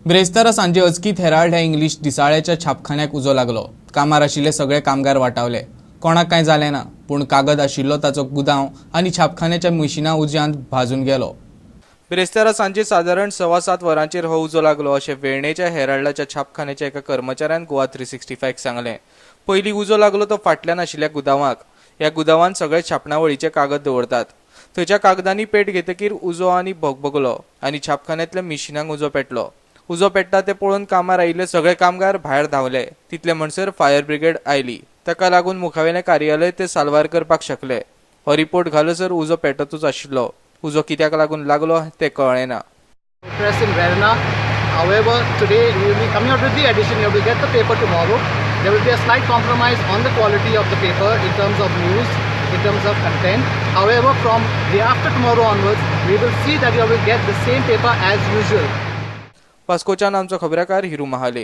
ब्रेस्तारा सांजे अचकीत हेराल्ड ह्या इंग्लिश दिसाळ्याच्या छापखान्याक उजो लागलो। कामार आशिल्ले सगळे कामगार वाटावले। कोणाक कांय जालें ना, पूण कागद आशिल्लो ताचो गुदांव आनी छापखान्याच्या मशिनां उज्यांत भाजून गेलो। ब्रेस्तारा सांजे सादारण 7:15 वरांचेर हो उजो लागलो अशें वेर्णेच्या हेराल्डाच्या छापखान्याच्या एका कर्मचाऱ्यान गोवा 365 क सांगलें। पयलीं उजो लागलो तो फाटल्यान आशिल्ल्या गुदांवाक। ह्या गुदांवांत सगळे छापणावळीचे कागद दवरतात। थंयच्या कागदांनी पेट घेतकीर उजो आनी भगभगलो आनी छापखान्यांतल्या मिशिनांक उजो पेटलो। उजो पेट्टा ते पळोवन कामार आयिल्ले सगळे कामगार भायर धांवले। तितले म्हणसर फायर ब्रिगेड आयली। ताका लागून मुखावेलें कार्यालय ते साल्वार करपाक शकले। हो रिपोर्ट घालसर उजो पेटतूच आशिल्लो। उजो कित्याक लागून लागलो ते कळ्ळें ना। Press in Verna. However, today we will be coming out with the edition. You will get the paper tomorrow. There will be a slight compromise on the quality of the paper in terms of news, in terms of content. However, from day after tomorrow onwards, we will see that you will get the same paper as usual. वास्कोच्यान आमचो खबराकार हिरू महाले।